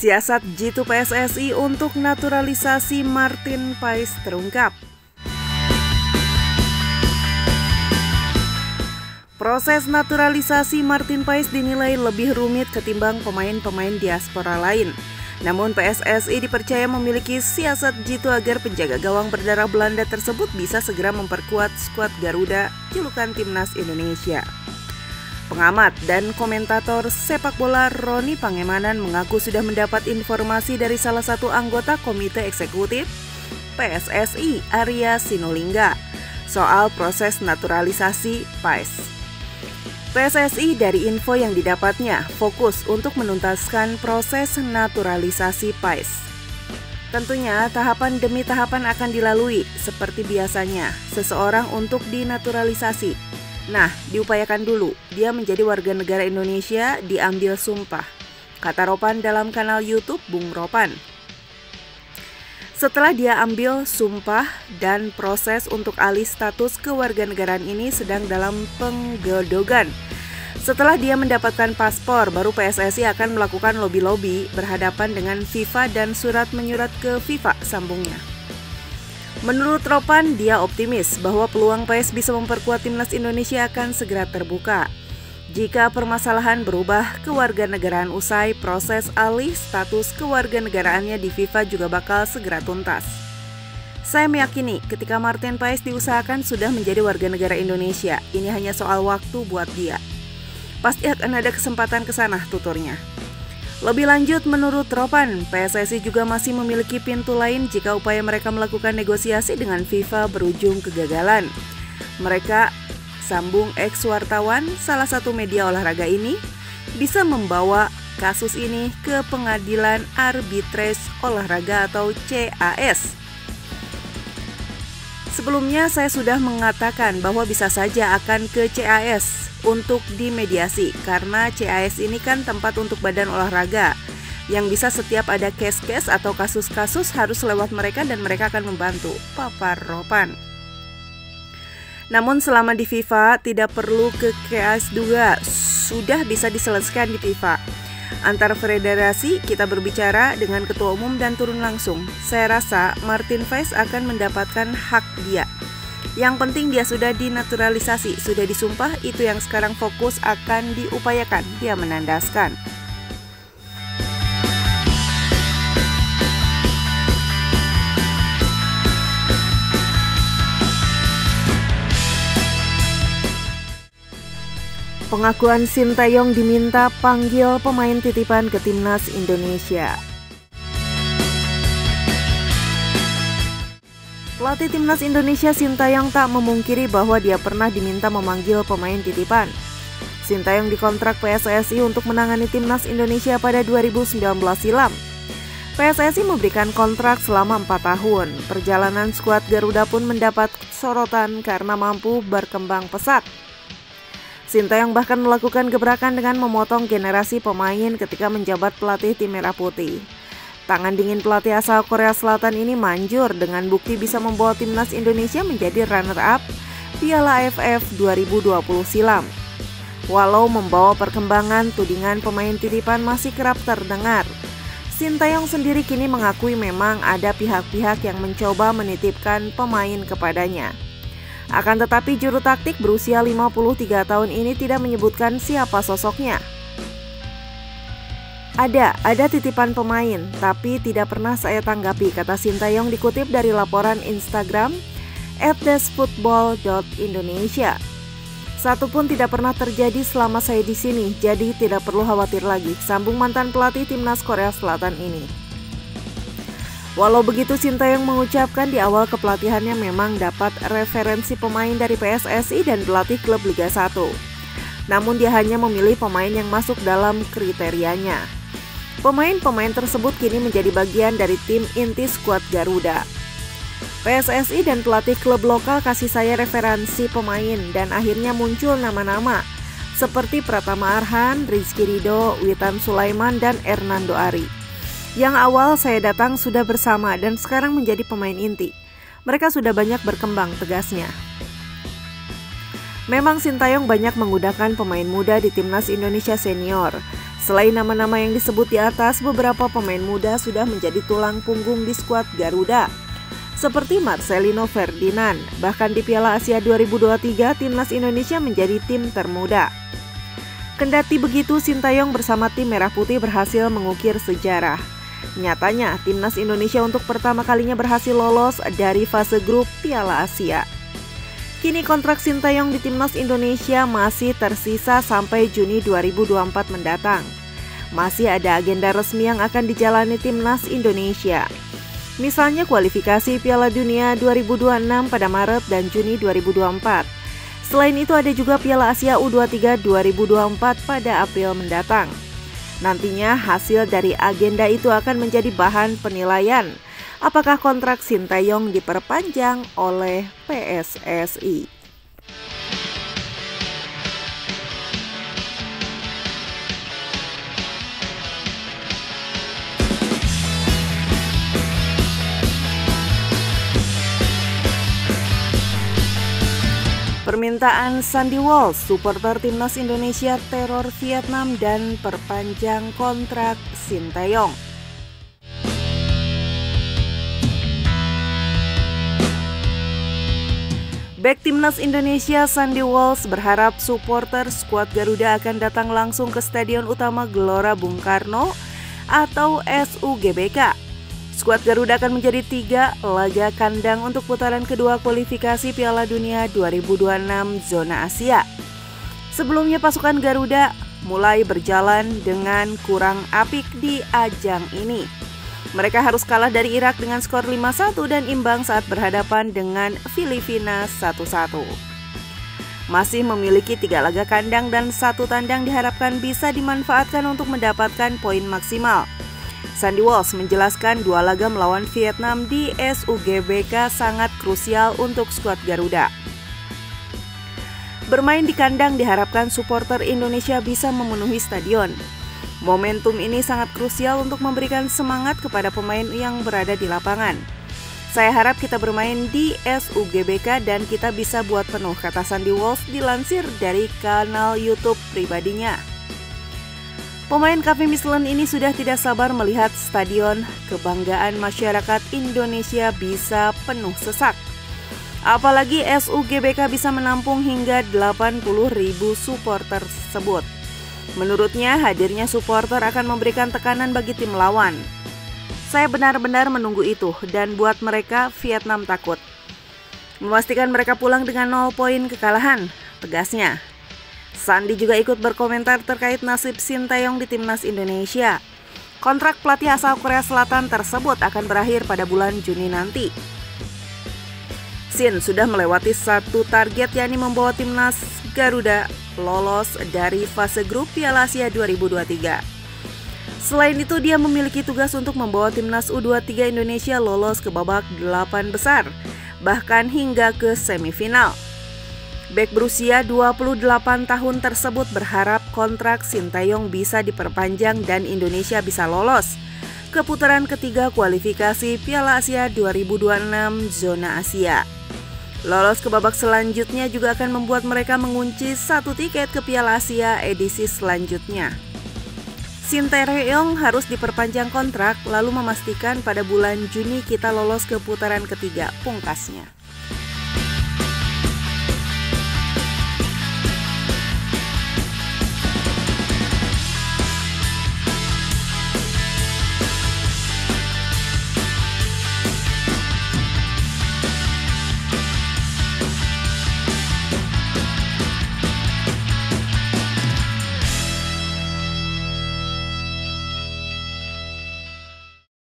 Siasat jitu PSSI untuk naturalisasi Martin Paes terungkap. Proses naturalisasi Martin Paes dinilai lebih rumit ketimbang pemain-pemain diaspora lain. Namun PSSI dipercaya memiliki siasat jitu agar penjaga gawang berdarah Belanda tersebut bisa segera memperkuat skuad Garuda julukan Timnas Indonesia. Pengamat dan komentator sepak bola Roni Pangemanan mengaku sudah mendapat informasi dari salah satu anggota Komite Eksekutif PSSI, Arya Sinulinga, soal proses naturalisasi Paes. PSSI dari info yang didapatnya fokus untuk menuntaskan proses naturalisasi Paes. Tentunya tahapan demi tahapan akan dilalui seperti biasanya seseorang untuk dinaturalisasi. Nah, diupayakan dulu dia menjadi warga negara Indonesia, diambil sumpah, kata Ropan dalam kanal YouTube Bung Ropan. Setelah dia ambil sumpah dan proses untuk alih status kewarganegaraan ini sedang dalam penggodogan. Setelah dia mendapatkan paspor, baru PSSI akan melakukan lobi-lobi berhadapan dengan FIFA dan surat menyurat ke FIFA, sambungnya. Menurut Ropan, dia optimis bahwa peluang Paes bisa memperkuat Timnas Indonesia akan segera terbuka jika permasalahan berubah kewarganegaraan usai proses alih status kewarganegaraannya di FIFA juga bakal segera tuntas. Saya meyakini ketika Martin Paes diusahakan sudah menjadi warga negara Indonesia, ini hanya soal waktu buat dia. Pasti akan ada kesempatan ke sana, tuturnya. Lebih lanjut, menurut Ropan, PSSI juga masih memiliki pintu lain jika upaya mereka melakukan negosiasi dengan FIFA berujung kegagalan. Mereka, sambung ex-wartawan salah satu media olahraga ini, bisa membawa kasus ini ke Pengadilan Arbitrase Olahraga atau CAS. Sebelumnya saya sudah mengatakan bahwa bisa saja akan ke CAS untuk dimediasi karena CAS ini kan tempat untuk badan olahraga yang bisa setiap ada case-case atau kasus-kasus harus lewat mereka dan mereka akan membantu, papar Ropan. Namun selama di FIFA tidak perlu ke CAS juga, sudah bisa diselesaikan di FIFA. Antar federasi kita berbicara dengan ketua umum dan turun langsung. Saya rasa Martin Paes akan mendapatkan hak dia. Yang penting dia sudah dinaturalisasi, sudah disumpah, itu yang sekarang fokus akan diupayakan, dia menandaskan. Pengakuan Sintayong diminta panggil pemain titipan ke Timnas Indonesia. Pelatih Timnas Indonesia Sintayong tak memungkiri bahwa dia pernah diminta memanggil pemain titipan. Sintayong dikontrak PSSI untuk menangani Timnas Indonesia pada 2019 silam. PSSI memberikan kontrak selama 4 tahun. Perjalanan skuad Garuda pun mendapat sorotan karena mampu berkembang pesat. Sintayong bahkan melakukan gebrakan dengan memotong generasi pemain ketika menjabat pelatih tim Merah Putih. Tangan dingin pelatih asal Korea Selatan ini manjur dengan bukti bisa membawa Timnas Indonesia menjadi runner-up Piala AFF 2020 silam. Walau membawa perkembangan, tudingan pemain titipan masih kerap terdengar. Sintayong sendiri kini mengakui memang ada pihak-pihak yang mencoba menitipkan pemain kepadanya. Akan tetapi juru taktik berusia 53 tahun ini tidak menyebutkan siapa sosoknya. Ada titipan pemain, tapi tidak pernah saya tanggapi, kata Sintayong dikutip dari laporan Instagram @desfootball.indonesia. Satu pun tidak pernah terjadi selama saya di sini, jadi tidak perlu khawatir lagi, sambung mantan pelatih Timnas Korea Selatan ini. Walau begitu, Sintayong mengucapkan di awal kepelatihannya memang dapat referensi pemain dari PSSI dan pelatih klub Liga 1. Namun dia hanya memilih pemain yang masuk dalam kriterianya. Pemain-pemain tersebut kini menjadi bagian dari tim inti skuad Garuda. PSSI dan pelatih klub lokal kasih saya referensi pemain dan akhirnya muncul nama-nama seperti Pratama Arhan, Rizky Ridho, Witan Sulaiman, dan Hernando Ari. Yang awal saya datang sudah bersama dan sekarang menjadi pemain inti. Mereka sudah banyak berkembang, tegasnya. Memang Sintayong banyak menggunakan pemain muda di Timnas Indonesia Senior. Selain nama-nama yang disebut di atas, beberapa pemain muda sudah menjadi tulang punggung di skuad Garuda, seperti Marcelino Ferdinand. Bahkan di Piala Asia 2023, timnas Indonesia menjadi tim termuda. Kendati begitu, Sintayong bersama tim Merah Putih berhasil mengukir sejarah. Nyatanya, timnas Indonesia untuk pertama kalinya berhasil lolos dari fase grup Piala Asia. Kini kontrak Sintayong di timnas Indonesia masih tersisa sampai Juni 2024 mendatang. Masih ada agenda resmi yang akan dijalani timnas Indonesia. Misalnya kualifikasi Piala Dunia 2026 pada Maret dan Juni 2024. Selain itu ada juga Piala Asia U23 2024 pada April mendatang. Nantinya hasil dari agenda itu akan menjadi bahan penilaian apakah kontrak Sintayong diperpanjang oleh PSSI. Permintaan Sandy Walsh, supporter timnas Indonesia teror Vietnam dan perpanjang kontrak Sintayong. Bek timnas Indonesia Sandy Walsh berharap supporter skuad Garuda akan datang langsung ke Stadion Utama Gelora Bung Karno atau SUGBK. Skuad Garuda akan menjadi 3 laga kandang untuk putaran kedua kualifikasi Piala Dunia 2026 zona Asia. Sebelumnya pasukan Garuda mulai berjalan dengan kurang apik di ajang ini. Mereka harus kalah dari Irak dengan skor 5-1 dan imbang saat berhadapan dengan Filipina 1-1. Masih memiliki 3 laga kandang dan 1 tandang diharapkan bisa dimanfaatkan untuk mendapatkan poin maksimal. Sandy Walsh menjelaskan 2 laga melawan Vietnam di SUGBK sangat krusial untuk skuad Garuda. Bermain di kandang diharapkan supporter Indonesia bisa memenuhi stadion. Momentum ini sangat krusial untuk memberikan semangat kepada pemain yang berada di lapangan. Saya harap kita bermain di SUGBK dan kita bisa buat penuh, kata Sandy Walsh dilansir dari kanal YouTube pribadinya. Pemain KV Michelin ini sudah tidak sabar melihat stadion kebanggaan masyarakat Indonesia bisa penuh sesak. Apalagi SUGBK bisa menampung hingga 80.000 supporter tersebut. Menurutnya, hadirnya supporter akan memberikan tekanan bagi tim lawan. Saya benar-benar menunggu itu dan buat mereka Vietnam takut. Memastikan mereka pulang dengan 0 poin kekalahan, tegasnya. Sandy juga ikut berkomentar terkait nasib Sintayong di timnas Indonesia. Kontrak pelatih asal Korea Selatan tersebut akan berakhir pada bulan Juni nanti. Sin sudah melewati 1 target, yakni membawa timnas Garuda lolos dari fase grup Piala Asia 2023. Selain itu, dia memiliki tugas untuk membawa timnas U23 Indonesia lolos ke babak 8 besar, bahkan hingga ke semifinal. Bek berusia 28 tahun tersebut berharap kontrak Sintayong bisa diperpanjang dan Indonesia bisa lolos ke putaran ketiga kualifikasi Piala Asia 2026 zona Asia. Lolos ke babak selanjutnya juga akan membuat mereka mengunci 1 tiket ke Piala Asia edisi selanjutnya. Sintayong harus diperpanjang kontrak lalu memastikan pada bulan Juni kita lolos ke putaran ketiga, pungkasnya.